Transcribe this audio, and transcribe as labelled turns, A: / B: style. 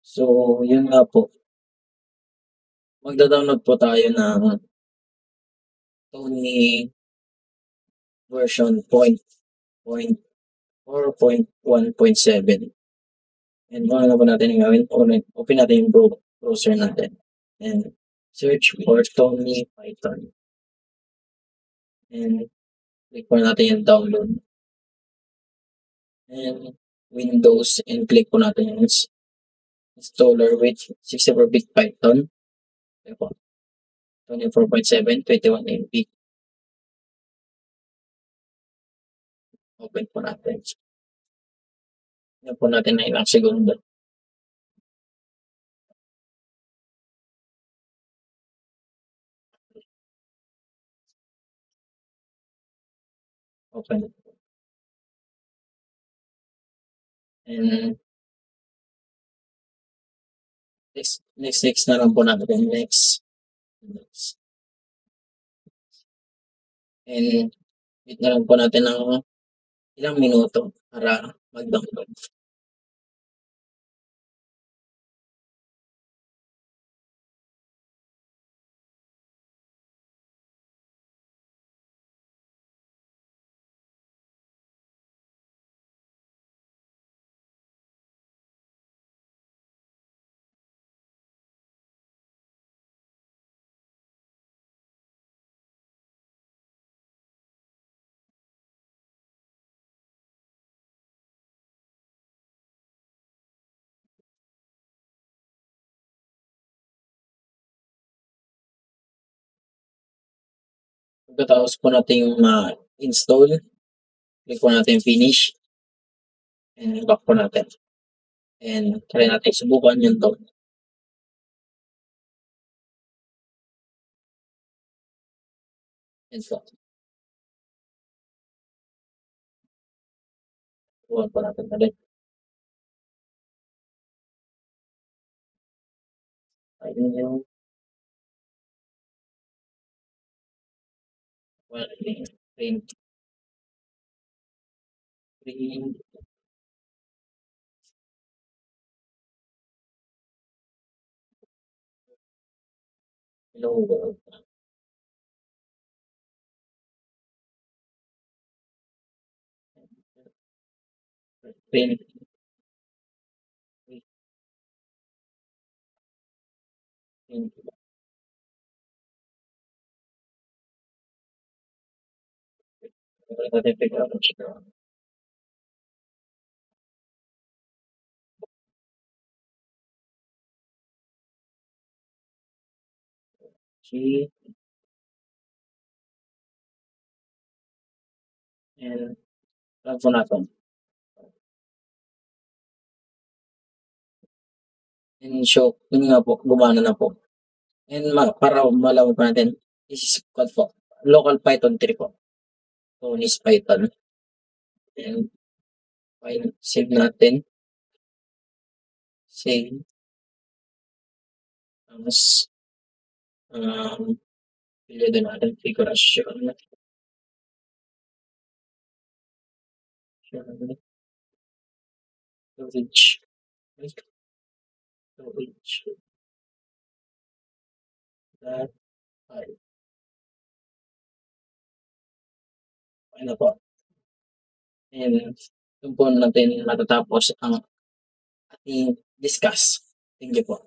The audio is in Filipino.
A: So, yun nga po. Magda-download po tayo ng Tony version 4.1.7. And ano na po natin gawin? Open natin yung browser natin. And search for Tony Python. And click po natin yung download. And Windows, and click po natin yung installer with 64-bit Python. Ito po. 24.7, 21 MB. Open po natin. Yan po natin na ilang segundo. Open. And next na lang po natin. Next. And wait na lang po natin ng ilang minuto para mag-download. Pagkatapos po natin yung install, click po natin finish, and back po natin. And try natin subukan yung down. And so, subukan po natin ulit. Ayun yung print. Hello world. Print. Print. Natin figure out siya. G. And lang po natin. And show, yun nga po, gumana na po. And para malaman po natin, this is code po. Local Python 3 po. Tony's Python. And file, save natin. Save. Tapos, pili din natin figuration. Storage. Storage. That file. Ano po. And doon po natin matatapos ang ating discuss. Thank you po.